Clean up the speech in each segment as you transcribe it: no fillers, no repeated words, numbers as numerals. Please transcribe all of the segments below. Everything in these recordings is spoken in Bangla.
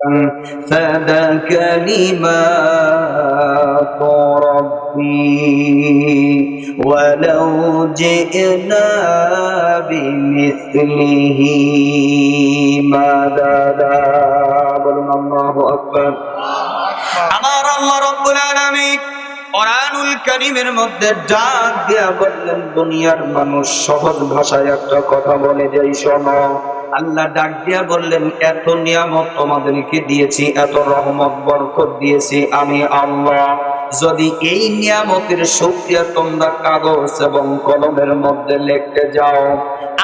فذا كلمات ربي ولو جئنا بمثله مددا বলুন আল্লাহু আকবার। আমার আল্লাহ রাব্বুল আলামিন কোরআনুল কারীমের মধ্যে ডাক দিয়া বললেন, দুনিয়ার মানুষ সহজ ভাষায় একটা কথা বলে যাই শোনো। আল্লাহ ডাক দিয়া বললেন, এত নিয়ামত তোমাদেরকে দিয়েছি, এত রহমত বরকত দিয়েছি আমি আল্লাহ। যদি এই নিয়ামতের শুকরিয়া তোমরা কাগজ এবং কলমের মধ্যে লিখতে যাও,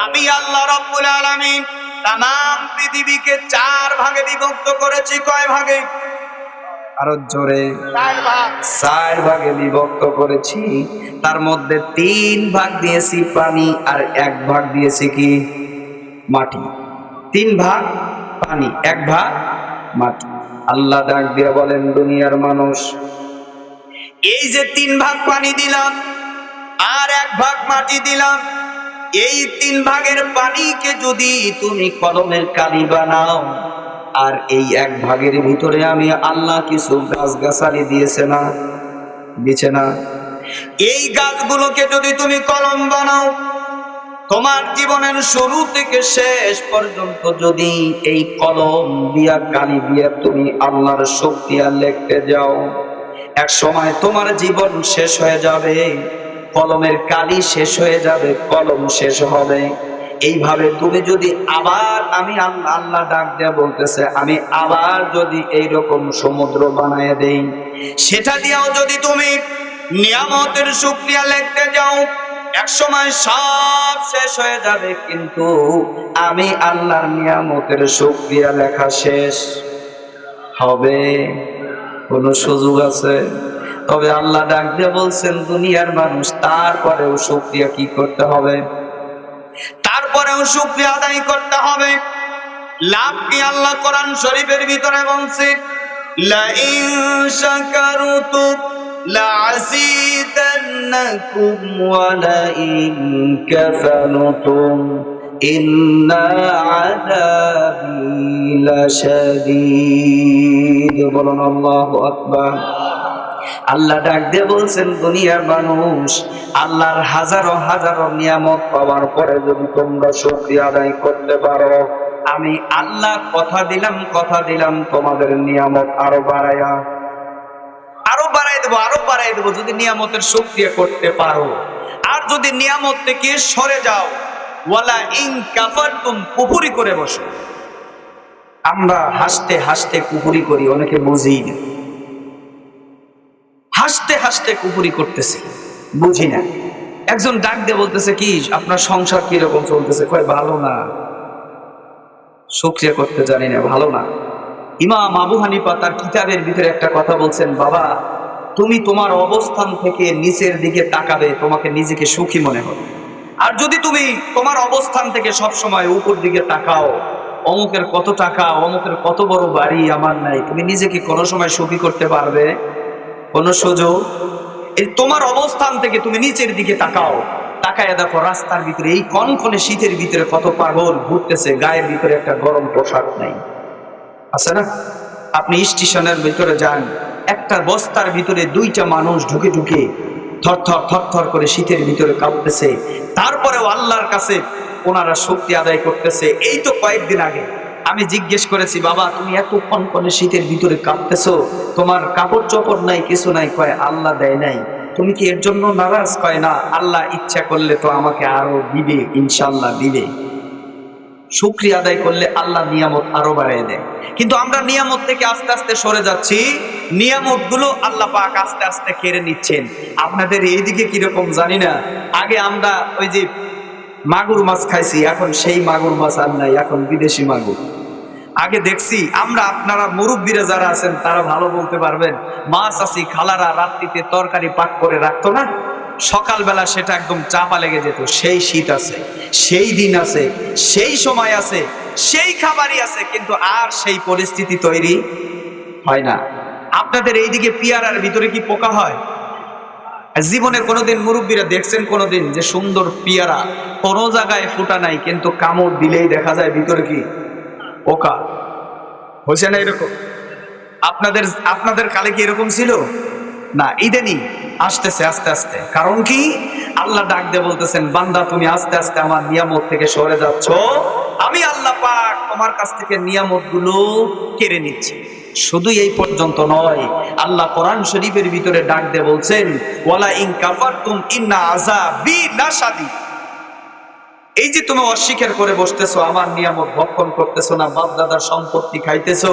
আমি আল্লাহ রাব্বুল আলামিন তাম পৃথিবীকে 4 ভাগে বিভক্ত করেছি। কয় ভাগে? আরো জোরে। 4 ভাগে বিভক্ত করেছি। তার মধ্যে 3 ভাগ দিয়েছি পানি আর 1 ভাগ দিয়েছি কি? মাটি। 3 ভাগ পানি, 1 ভাগ মাটি। আল্লাহ ডাক দিয়ে বলেন, দুনিয়ার মানুষ, এই যে 3 ভাগ পানি দিলাম আর 1 ভাগ মাটি দিলাম, এই 3 ভাগের পানিকে যদি তুমি কলমের কালি বানাও, আর এই 1 ভাগের ভিতরে আমি আল্লাহ কিছু গাছগাছালি দিয়েছে না, দিয়েছে না, এই গাছগুলোকে যদি তুমি কলম বানাও, তোমার জীবনের শুরু থেকে শেষ পর্যন্ত যদি এই কলম দিয়া কালি দিয়া তুমি আল্লাহর শুকরিয়া লিখতে যাও, এক সময় তোমার জীবন শেষ হয়ে যাবে, কলমের কালি শেষ হয়ে যাবে, কলম শেষ হবে। এইভাবে তুমি যদি আবার, আমি আল্লাহ ডাক দেয়া বলতেছে, আমি আবার যদি এইরকম সমুদ্র বানায় দেই, সেটা দিয়েও যদি তুমি নিয়ামতের শুকরিয়া লিখতে যাও, এক সময় সব শেষ হয়ে যাবে, কিন্তু আমি আল্লাহর নিয়ামতের শুকরিয়া লেখা শেষ হবে? কোন সুযোগ আছে? তবে আল্লাহ ডাক দিয়ে বলছেন, দুনিয়ার মানুষ, তারপরেও শুকরিয়া কি করতে হবে? তারপরেও শুকরিয়া আদায় করতে হবে। লাভ কি? আল্লাহ কোরআন শরীফের ভিতরে বলছে, লা ইন শাকারতুম লাযিদান্নাকুম ওয়া লা ইন কাফারতুম ইন্না আযাবি লাশাদীদ। বলুন আল্লাহু আকবার। আল্লাহ ডাক দিয়ে বলছেন, দুনিয়ার মানুষ, আল্লাহর হাজারো হাজারো নিয়ামত পাওয়ার পরে যদি তোমরা শুকরিয়া আদায় করতে পারো, আমি আল্লাহ কথা দিলাম তোমাদের নিয়ামত আরো বাড়াই দেবো যদি নিয়ামতের শুকরিয়া করতে পারো। আর যদি নিয়ামত থেকে সরে যাও, ওয়ালা ইন কাফারতুম, কুফরি করে বসো। আমরা হাসতে হাসতে কুফরি করি, অনেকে বুঝি না। হাসতে হাসতে কুফরি করতেছি, বুঝি না। একজন ডাক দিয়ে বলতেছে, কি আপনার সংসার কিরকম চলতেছে? কয়, ভালো না, শুকরিয়া করতে জানি না, ভালো না। ইমাম আবু হানিফা তার কিতাবের ভিতরে একটা কথা বলছেন, বাবা, তুমি তোমার অবস্থান থেকে নিচের দিকে তাকাবে, তোমাকে নিজেকে সুখী মনে হবে। আর যদি তুমি তোমার অবস্থান থেকে সব সময় উপর দিকে তাকাও, অমুকের কত টাকা, অমুকের কত বড় বাড়ি, আমার নাই, তুমি নিজেকে কোনো সময় সুখী করতে পারবে? কোন সুযোগ? তোমার অবস্থান থেকে তুমি নিচের দিকে তাকাও, তাকায় দেখো রাস্তার ভিতরে এই কনকনে শীতের ভিতরে কত পাগল ঘুরতেছে, গায়ের ভিতরে একটা গরম পোশাক নাই, আছে না? আপনি স্টেশনের ভিতরে যান, একটা বস্তার ভিতরে 2টা মানুষ ঢুকে ঢুকে থরথর করে শীতের ভিতরে কাঁপতেছে, তারপরেও আল্লাহর কাছে ওনারা শুকরিয়া আদায় করতেছে। এই তো কয়েকদিন আগে আমি জিজ্ঞেস করেছি, বাবা, তুমি এত কনকনে শীতের ভিতরে কাঁপতেছো, তোমার কাপড় চোপড় নাই, কিছু নাই। কয়, আল্লাহ দেয় নাই। তুমি কি এর জন্য নারাজ? কয়, না, আল্লাহ ইচ্ছা করলে তো আমাকে আরো দিবে, ইনশাআল্লাহ দিবে। শুকরিয়া আদায় করলে আল্লাহ নিয়ামত আরো বাড়িয়ে দেয়। কিন্তু আমরা নিয়ামত থেকে আস্তে আস্তে সরে যাচ্ছি, নিয়ামত গুলো আল্লাহ পাক আস্তে আস্তে কেড়ে নিচ্ছেন। আপনাদের এইদিকে কিরকম জানি না। আগে আমরা ওই যে মাগুর মাছ খাইছি, এখন সেই মাগুর মাছ আর নাই, এখন বিদেশি মাগুর। আগে দেখছি আমরা, আপনারা মুরব্বীরা যারা আছেন তারা ভালো বলতে পারবেন, মাছ আসি খালারা রাত্রিতে তরকারি পাক করে রাখতো না, সকালবেলা সেটা একদম চাপা লেগে যেত। সেই শীত আছে, সেই দিন আছে, সেই সময় আছে, সেই খাবারই আছে, কিন্তু আর সেই পরিস্থিতি তৈরি হয় না। আপনাদের এইদিকে পেয়ারার ভিতরে কি পোকা হয়? জীবনে কোনোদিন মুরব্বীরা দেখছেন কোনোদিন যে সুন্দর পেয়ারা কোনো জায়গায় ফুটা নাই, কিন্তু কামড় দিলেই দেখা যায় ভিতরে কি পোকা? হয়েছে না এরকম? আপনাদের আপনাদের কালে কি এরকম ছিল না? ইদানিং আসতেছে আস্তে আস্তে। কারণ কি? আল্লাহ ডাক দিয়ে বলতেছেন, বান্দা তুমি আস্তে আস্তে আমার নিয়ামত থেকে সরে যাচ্ছ, আমি আল্লাহ পাক তোমার কাছ থেকে নিয়ামত গুলো কেড়ে নিচ্ছি। শুধু এই পর্যন্ত নয়, আল্লাহ কোরআন শরীফের ভিতরে ডাক দিয়ে বলছেন, ওয়ালা ইন কাফারতুম ইন্না আযাবি লাশাদীদ। এই যে তুমি অস্বীকার করে বসতেছো, আমার নিয়ামত ভক্ষণ করতেছো না, বাপ দাদার সম্পত্তি খাইতেছো,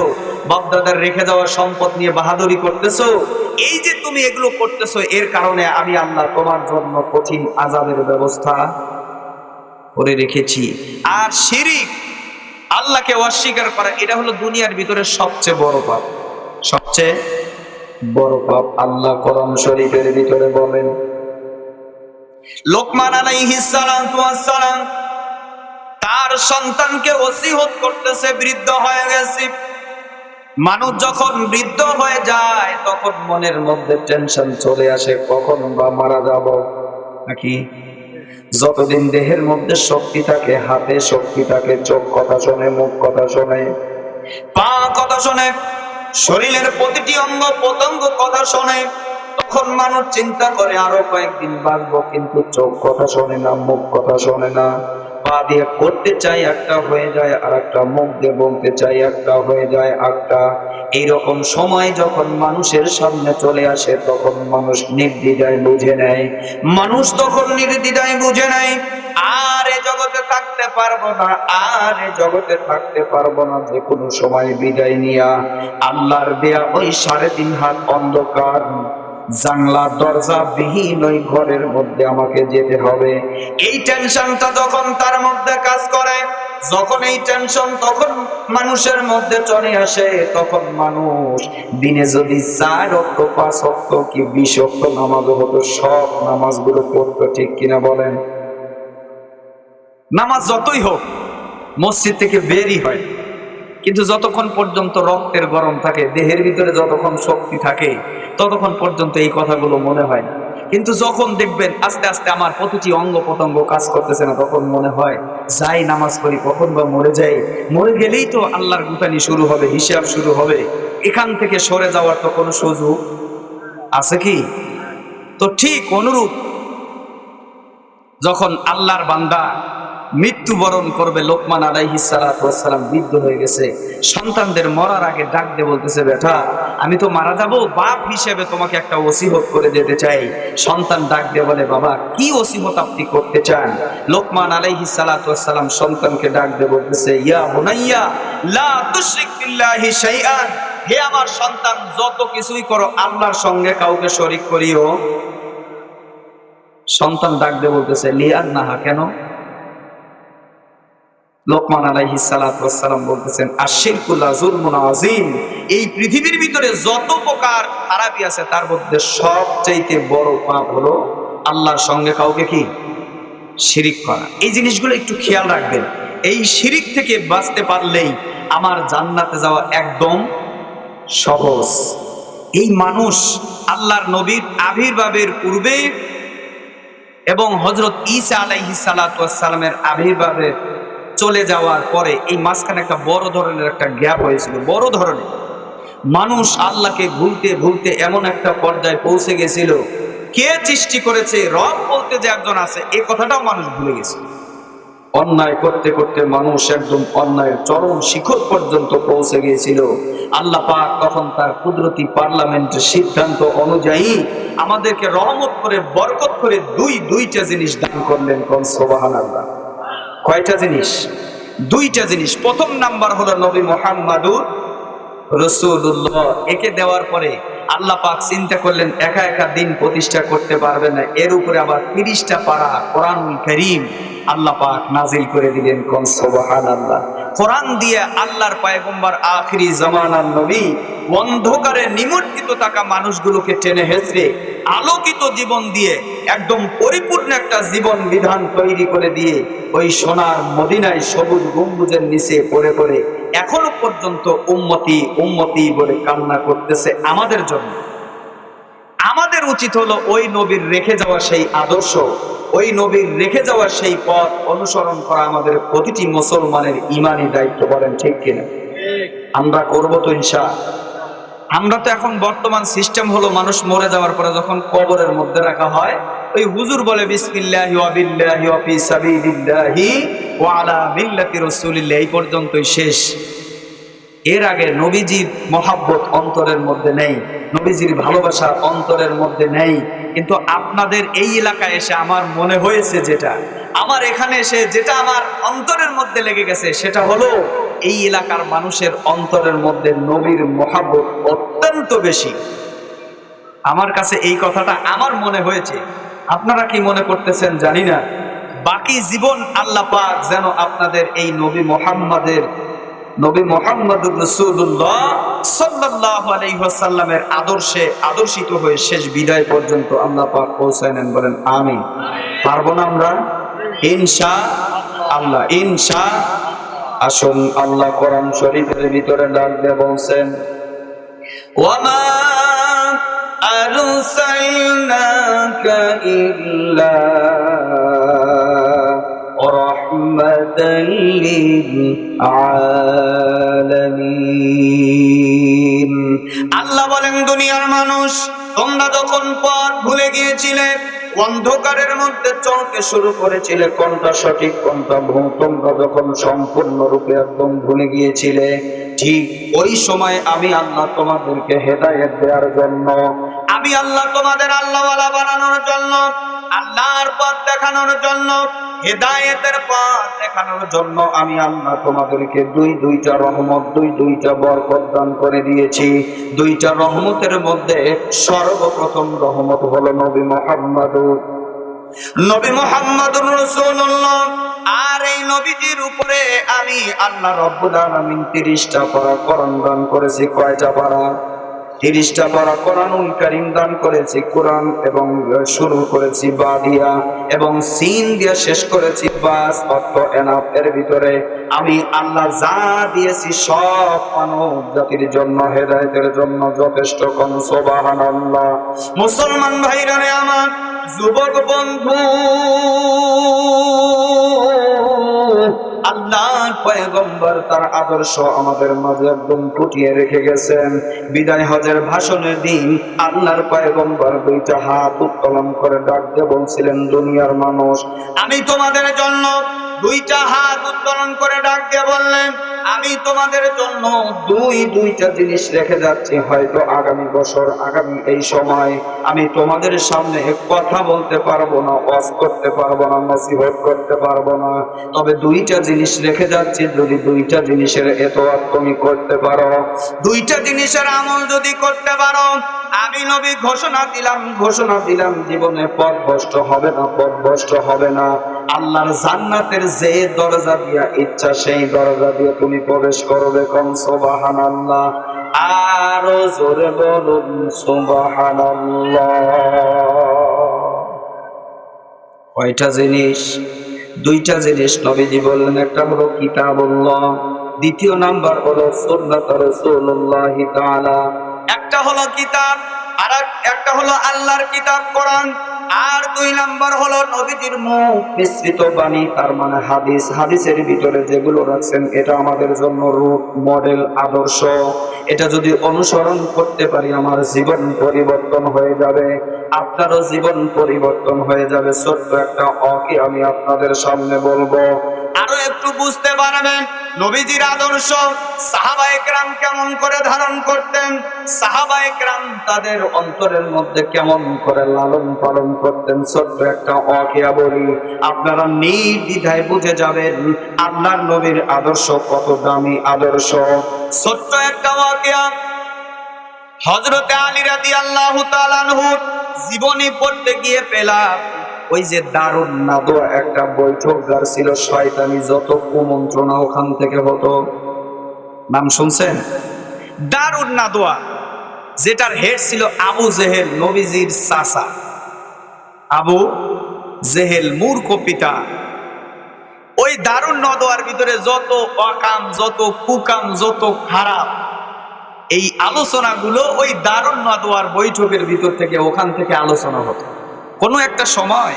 বাপ দাদার রেখে যাওয়া সম্পদ নিয়ে বাহাদুরি করতেছো, এই যে তুমি এগুলো করতেছো, এর কারণে আমি আল্লাহ তোমার জন্য কঠিন আযাবের ব্যবস্থা করে রেখেছি। আর শিরিক, আল্লাহকে অস্বীকার করা, এটা হলো দুনিয়ার ভিতরে সবচেয়ে বড় পাপ, সবচেয়ে বড় পাপ। আল্লাহ কোরআন শরীফের ভিতরে বলেন, লোকমান আলাইহিস সালাতু ওয়াস সালাম তার সন্তানকে ওসিয়ত করতেছে, বৃদ্ধ হয়ে গেছে। মানুষ যখন বৃদ্ধ হয়ে যায় তখন মনের মধ্যে টেনশন চলে আসে, কখন বা মারা যাব নাকি। যতদিন দেহের মধ্যে শক্তি থাকে, হাতে শক্তি থাকে, চোখ কথা শোনে, মুখ কথা শোনে, পা কথা শোনে, শরীরের প্রতিটি অঙ্গ প্রত্যঙ্গ কথা শোনে, তখন মানুষ চিন্তা করে আরো কয়েকদিন বাঁচবো, কিন্তু চোখ কথা শোনে না, মুখ কথা শোনে না, পা দিয়ে করতে চাই একটা হয়ে যায় আর একটা, মুখ দিয়ে বলতে চাই একটা হয়ে যায় একটা। এইরকম সময় যখন মানুষের সামনে চলে আসে তখন মানুষ নির্দ্বিধায় বুঝে নেয়, মানুষ তখন নির্দ্বিধায় বুঝে নেয় আর এ জগতে থাকতে পারবো না, আর এ জগতে থাকতে পারবো না, যে কোনো সময় বিদায় নিয়া আল্লাহর দেয়া ওই 3.5 হাত অন্ধকার জানলা দরজা বিহীন ওই ঘরের মধ্যে আমাকে যেতে হবে। এই টেনশনটা যখন তার মধ্যে কাজ করে, যখন এই টেনশন তখন মানুষের মধ্যে চলে আসে, তখন মানুষ দিনে যদি 4 ওয়াক্ত 5 ওয়াক্ত কি 20 ওয়াক্ত নামাজ হতো, সব নামাজগুলো পড়তো, ঠিক কিনা বলেন? নামাজ যতই হোক মসজিদ থেকে বেরই হয়, কিন্তু যতক্ষণ পর্যন্ত রক্তের গরম থাকে, দেহের ভিতরে যতক্ষণ শক্তি থাকে, ততক্ষণ পর্যন্ত এই কথাগুলো মনে হয় না। কিন্তু যখন দেখবেন আস্তে আস্তে আমার প্রতিটি অঙ্গ প্রত্যঙ্গ কাজ করতেছে না, তখন মনে হয় যাই নামাজ পড়ি, কখন বা মরে যাই, মরে গেলেই তো আল্লাহর গুতানি শুরু হবে, হিসাব শুরু হবে, এখান থেকে সরে যাওয়ার তো কোনো সুযোগ আছে কি? তো ঠিক অনুরূপ যখন আল্লাহর বান্দা মৃত্যুবরণ করবে, লোকমান আলাইহিস সালাতু ওয়াস সালাম বৃদ্ধ হয়ে গেছে, সন্তানদের মরার আগে ডাক দিয়ে বলতেছে, বেটা আমি তো মারা যাব, বাপ হিসেবে তোমাকে একটা ওসিয়ত করে যেতে চাই। সন্তান ডাক দিয়ে বলে, বাবা কি ওসিয়ত আপনি করতে চান? লোকমান আলাইহিস সালাতু ওয়াস সালাম সন্তানকে ডাক দিয়ে বলতেছে, ইয়া বুনাইয়া লা তুশরিক বিল্লাহি শাইআন, হে আমার সন্তান যত কিছুই করো আল্লাহর সঙ্গে কাউকে শরীক করিও। সন্তান ডাক দিয়ে বলতেছে, লিআন্নাহা, কেন? লোকমান আলাইহিস সালাতু ওয়াস সালাম বলতেছেন, আশিরকু লা যুলমুন আযীম, এই পৃথিবীর ভিতরে যত প্রকার খারাপি আছে তার মধ্যে সবচাইতে বড় পাপ হলো আল্লাহর সঙ্গে কাউকে কি শিরিক করা। এই জিনিসগুলো একটু খেয়াল রাখবেন। এই শিরিক থেকে বাঁচতে পারলেই আমার জান্নাতে যাওয়া একদম সহজ। এই মানুষ আল্লাহর নবীর আবির্ভাবের পূর্বে এবং হযরত ঈসা আলাইহিস সালাতু ওয়াস সালামের আবির্ভাবের চলে যাওয়ার পরে এই মাঝখানে একটা বড় ধরনের একটা গ্যাপ হয়েছিল, বড় ধরনের। মানুষ আল্লাহকে ভুলতে ভুলতে এমন একটা পর্যায়ে পৌঁছে গেছিল, কে সৃষ্টি করেছে, রব বলতে যে একজন আছে, এই কথাটাও মানুষ ভুলে গেছে। অন্যায় করতে করতে মানুষ একদম অন্যায়ের চরম শিখর পর্যন্ত পৌঁছে গিয়েছিল। আল্লাহ পাক তখন তার কুদরতি পার্লামেন্টের সিদ্ধান্ত অনুযায়ী আমাদেরকে রহমত করে বরকত করে দুইটা জিনিস দান করলেন। কোন সুবহানাল্লাহ। কয়টা জিনিস? 2টা জিনিস। প্রথম নাম্বার হলো নবী মুহাম্মাদুর রাসূলুল্লাহ। একে দেওয়ার পরে আল্লাহ পাক চিন্তা করলেন একা একা দিন প্রতিষ্ঠা করতে পারবে না, এর উপরে আবার 30টা পারা কোরআনুল কারীম আল্লাহ পাক নাজিল করে দিলেন। কোন সুবহানাল্লাহ। কোরআন দিয়ে আল্লাহর পয়গম্বর আখিরি জামানার নবী অন্ধকারে নিমজ্জিত থাকা মানুষগুলোকে টেনে হেঁচড়ে আলোকিত জীবন দিয়ে একদম পরিপূর্ণ একটা জীবন বিধান তৈরি করে দিয়ে ওই সোনার মদিনায় সবুজ গম্বুজের নিচে পড়ে পড়ে এখনো পর্যন্ত উম্মতি উম্মতি বলে কান্না করতেছে আমাদের জন্য। আমাদের উচিত হলো ওই নবীর রেখে যাওয়া সেই আদর্শ, ওই নবীর রেখে যাওয়া সেই পথ অনুসরণ করা আমাদের প্রতিটি মুসলমানের ঈমানি দায়িত্ব। বলেন ঠিক কিনা? আমরা করবো তো ইনশাআল্লাহ। আমরা তো এখন বর্তমান সিস্টেম হলো, মানুষ মরে যাওয়ার পরে যখন কবরের মধ্যে রাখা হয়, ওই হুজুর বলে বিসমিল্লাহি ওয়া বিল্লাহি ওয়া ফি সাবিলিল্লাহি ওয়া আলা মিল্লাতি রাসূলিল্লাহ, এই পর্যন্তই শেষ। এর আগে নবীজির মহাব্বত অন্তরের মধ্যে নেই, নবীজির ভালোবাসা অন্তরের মধ্যে নেই। কিন্তু আপনাদের এই এলাকায় এসে আমার মনে হয়েছে, যেটা আমার এখানে এসে যেটা আমার অন্তরের মধ্যে লেগে গেছে, সেটা হলো এই এলাকার মানুষের অন্তরের মধ্যে নবীর মহাব্বত অত্যন্ত বেশি। আমার কাছে এই কথাটা আমার মনে হয়েছে। আপনারা কি মনে করতেছেন জানি না। বাকি জীবন আল্লাহ পাক যেন আপনাদের এই নবী মুহাম্মদুর রাসূলুল্লাহ সাল্লাল্লাহু আলাইহি ওয়াসাল্লামের আদর্শে আদর্শিত হয়ে শেষ বিদায় পর্যন্ত আল্লাহ পাক পৌঁছায় নেন, বলেন আমিন। পারবো না আমরা? ইনশাআল্লাহ, ইনশাআল্লাহ। আসুন, আল্লাহ কোরআন শরীফের ভিতরে ডাক দিয়ে বলছেন, ওয়ামা আরসালনাকা ইল্লা রাহমাতাল লিল আলামিন। আল্লাহ বলেন, দুনিয়ার মানুষ, তোমরা যখন পথ ভুলে গিয়েছিলে, অন্ধকারের মধ্যে চলতে শুরু করেছিলে, কোনটা সঠিক কোনটা ভুল তোমরা যখন সম্পূর্ণরূপে একদম ভুলে গিয়েছিলে, ঠিক ওই সময় আমি আল্লাহ তোমাদেরকে হেদায়েত দেওয়ার জন্য, আমি আল্লাহ তোমাদের আল্লাহওয়ালা বানানোর জন্য, আল্লাহর পথ দেখানোর জন্য, হেদায়েতের পথ দেখানোর জন্য আমি আল্লাহ তোমাদেরকে দুইটা রহমত, দুইটা বরকত দান করে দিয়েছি। দুইটা রহমতের মধ্যে সর্বপ্রথম রহমত হলো নবী মুহাম্মদুর রাসূলুল্লাহ। আর এই নবীজির উপরে আমি আল্লাহ রাব্বুল আলামিন 30টা পারা কোরআন দান করেছি। কয়টা পারা? 30টা পারা কোরআনুল কারীম দান করেছি। কোরআন এবং শুরু করেছি বা দিয়া এবং সিন দিয়া শেষ করেছি বাস, অর্থ এনাফ। এর ভিতরে আমি আল্লাহ যা দিয়েছি সব মানব জাতির জন্য, হেদায়েতের জন্য যথেষ্ট। কোন সুবহানাল্লাহ। মুসলমান ভাইরা আমার, যুবক বন্ধু, আল্লাহর পয়গম্বর তার আদর্শ আমাদের মাঝে একদম ফুটিয়ে রেখে গেছেন। বিদায় হজের ভাষণের দিন আল্লাহর পয়গম্বর 2টা হাত উত্তোলন করে ডাক দিয়ে বলছিলেন, দুনিয়ার মানুষ, আমি তোমাদের জন্য 2টা হাত উত্তোলন করে ডাক দিয়ে বললেন, আমি তোমাদের জন্য দুইটা জিনিস রেখে যাচ্ছি। হয়তো আগামী বছর, আগামী এই সময় আমি তোমাদের সামনে কথা বলতে পারবো না, ওয়াজ করতে পারবো না, নসিহত করতে পারবো না, তবে 2টা জিনিস রেখে যাচ্ছি। যদি 2টা জিনিসের এতোয়াত তুমি করতে পারো, 2টা জিনিসের আমল যদি করতে পারো, আমি নবী ঘোষণা দিলাম জীবনে পথভ্রষ্ট হবে না। আল্লাহর জান্নাতের যে দরজা দিয়া ইচ্ছা সেই দরজা দিয়ে তুমি প্রবেশ করবে। কোন সুবহানাল্লাহ। আরো জোরে বলুন সুবহানাল্লাহ। কয়টা জিনিস? 2টা জিনিস নবীজি বললেন। একটা হলো কিতাবুল্লাহ, দ্বিতীয় নাম্বার হলো সুন্নাত রাসূলুল্লাহ তাআলা। একটা হলো কিতাব, আর একটা হলো আল্লাহর কিতাব কোরআন, আর 2 নাম্বার হলো নবীজির মুখ মিশ্রিত বাণী, তার মানে হাদিস। হাদিসের ভিতরে যেগুলো রাখছেন এটা আমাদের জন্য রূপ, মডেল, আদর্শ। এটা যদি অনুসরণ করতে পারি আমার জীবন পরিবর্তন হয়ে যাবে, আপনারও জীবন পরিবর্তন হয়ে যাবে। ছোট্ট একটা অকি আমি আপনাদের সামনে বলবো, আরো একটু বুঝতে পারবেন নবীজির আদর্শ সাহাবায়ে কেরাম কেমন করে ধারণ করতেন, সাহাবায়ে কেরাম তাদের অন্তরের মধ্যে কেমন করে লালন পালন করতেন। ছোট্ট একটা ওয়াকিয়া বলি, আপনারা নির্দ্বিধায় বুঝে যাবেন আল্লাহর নবীর আদর্শ কত দামি আদর্শ। ছোট্ট একটা ওয়াকিয়া, হযরত আলী রাদিয়াল্লাহু তাআলা আনহুর জীবনী পড়তে গিয়ে পেলাম, ওই যে দারুন নাদওয়া একটা বৈঠকগার ছিল, শয়তানি যত কুমন্ত্রণা ওখান থেকে হতো। নাম শুনছেন? দারুন নাদওয়া, যেটার হেড ছিল আবু জেহেল, নবীজির চাচা আবু জেহেল, মূর্খ পিতা। ওই দারুন নাদওয়ার ভিতরে যত অকাম, যত কুকাম, যত খারাপ, এই আলোচনাগুলো ওই দারুন নাদওয়ার বৈঠকের ভিতর থেকে, ওখান থেকে আলোচনা হতো। কোনো একটা সময়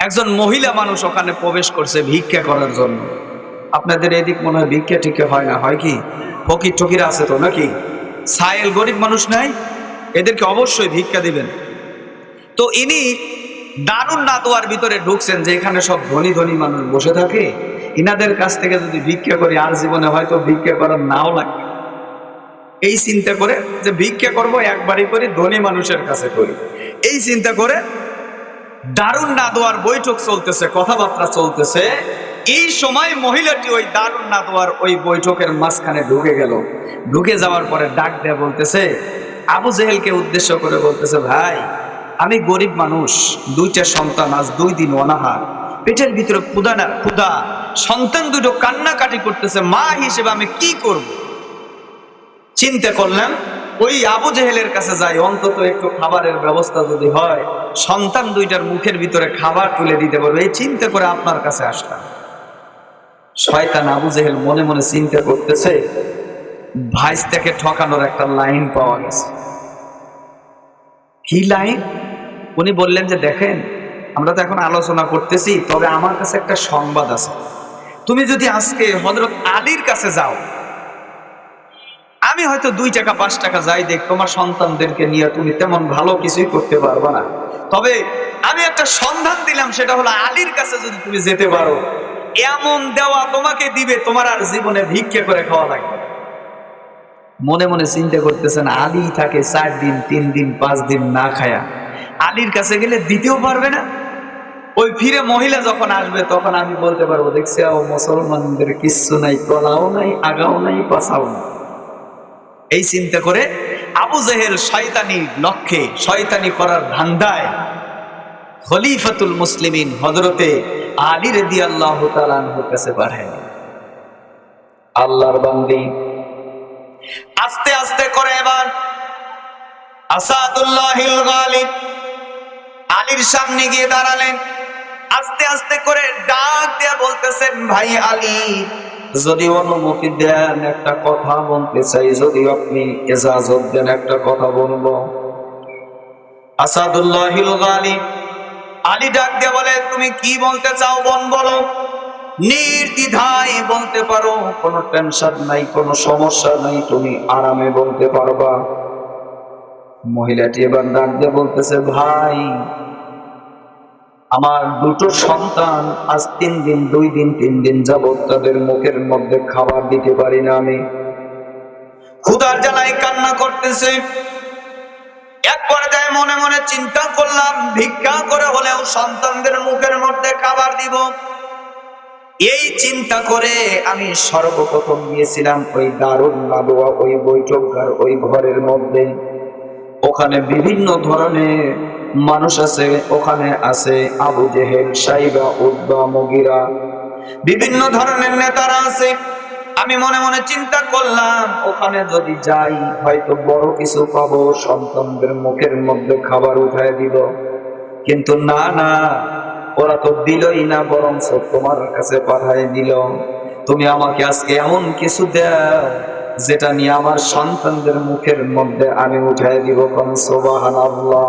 একজন মহিলা মানুষ ওখানে প্রবেশ করছে ভিক্ষা করার জন্য। আপনাদের এদিক মনে হয় ভিক্ষা টিক্ষা হয় না, হয় কি? ফকির টকির আছে তো নাকি? সায়েল গরিব মানুষ নাই, এদেরকে অবশ্যই ভিক্ষা দিবেন। তো ইনি দারুন নাদোয়ার ভিতরে ঢুকছেন, যে এখানে সব ধনী ধনী মানুষ বসে থাকে, ইনাদের কাছ থেকে যদি ভিক্ষা করি আর জীবনে হয়তো ভিক্ষা করার নাও লাগবে। এই চিন্তা করে যে ভিক্ষা করব একবারই করি, ধনী মানুষের কাছে করি, এই চিন্তা করে দারুন নাদোয়ার বৈঠক চলতেছে, কথাবার্তা চলতেছে। এই সময় মহিলাটি ওই দারুন নাদোয়ার ওই বৈঠকের মাঝখানে ঢুকে গেল। ঢুকে যাওয়ার পরে ডাক দেয়া বলতেছে, আবু জেহেলকে উদ্দেশ্য করে বলতেছে, ভাই আমি গরিব মানুষ, 2টা সন্তান, আজ 2 দিন অনাহার, পেটের ভিতরে ক্ষুধা, সন্তান দুটো কান্নাকাটি করতেছে, মা হিসেবে আমি কি করব? চিন্তা করলাম ওই আবু জেহেলের কাছে যাই, অন্তত একটু খাবারের ব্যবস্থা যদি হয়, সন্তান 2টার মুখের ভিতরে খাবার তুলে দিতে পারবে, এই চিন্তা করে আপনার কাছে আসলাম। শয়তান আবু জেহেল মনে মনে চিন্তা করতেছে, ভাইস্তাকে ঠকানোর একটা লাইন পাওয়া গেছে। কি লাইন? উনি বললেন যে, দেখেন আমরা তো এখন আলোচনা করতেছি, তবে আমার কাছে একটা সংবাদ আছে। তুমি যদি আজকে হযরত আলীর কাছে যাও, আমি হয়তো 2 টাকা 5 টাকা যাই দেখ, তোমার সন্তানদেরকে নিয়ে তুমি তেমন ভালো কিছুই করতে পারবে না, তবে আমি একটা সন্ধান দিলাম, সেটা হলো আলীর কাছে যদি তুমি যেতে পারো, এমন দেওয়া তোমাকে দিবে, তোমার আর জীবনে ভিক্ষা করে খাওয়া লাগবে। মনে মনে চিন্তা করতেছেন, আলী থাকে 4 দিন 3 দিন 5 দিন না খায়া, আলীর কাছে গেলে দিতেও পারবে না। ওই ফিরে মহিলা যখন আসবে তখন আমি বলতে পারবো, দেখছি ও মুসলমানদের কিচ্ছু নাই, তলাও নাই, আগাও নাই, পাছাও নাই। এই চিন্তা করে আবু জেহেল শয়তানি লক্ষ্যে, শয়তানি করার ধান্দায় খলিফাতুল মুসলিমিন হযরতে আলী রাদিয়াল্লাহু তাআলা আনহুর কাছে পাঠায়। আল্লাহর বান্দি আস্তে আস্তে করে এবার আসাদুল্লাহিল গালিব আলীর সামনে গিয়ে দাঁড়ালেন। আস্তে আস্তে করে ডাক দিয়ে বলতেছেন, ভাই আলী, যদি অনুমতি দেন একটা কথা বলতে চাই, যদি আপনি ইজাজত দেন একটা কথা বলবো। আসাদুল্লাহিল গালিব আলী ডাক দিয়ে বলে, তুমি কি বলতে চাও বোন বলো, নির্দ্বিধায় বলতে পারো, কোনো টেনশন নাই, কোনো সমস্যা নাই, তুমি আরামে বলতে পারবা। মহিলাটি এবার ডাক দিয়ে বলতেছে, ভাই আমার 2টো সন্তান আজ 3 দিন 2 দিন 3 দিন যাবত তাদের মুখের মধ্যে খাবার দিতে পারি না, আমি ক্ষুধার জ্বালায় কান্না করতেছে। এক পর্যায়ে মনে মনে চিন্তা করলাম, ভিক্ষা করে হলেও সন্তানদের মুখের মধ্যে খাবার দিব। এই চিন্তা করে আমি সর্বপ্রথম গিয়েছিলাম ওই দারুন নাদওয়া, ওই বৈঠকঘর, ওই ঘরের মধ্যে। ওখানে বিভিন্ন ধরনের মানুষ আছে, ওখানে আছে আবু জেহেল, সাইবা, উতবা, মুগিরা, বিভিন্ন ধরনের নেতারা আছে। আমি মনে মনে চিন্তা করলাম, ওখানে যদি যাই হয়তো বড় কিছু পাবো, সন্তানদের মুখের মধ্যে খাবার উঠায় দিব। কিন্তু না না, ওরা তো দিলই না, বরং তোমার কাছে পাঠায় দিল। তুমি আমাকে আজকে এমন কিছু দাও যেটা নিয়ে আমার সন্তানদের মুখের মধ্যে আমি উঠায় দিব। সুবহানাল্লাহ।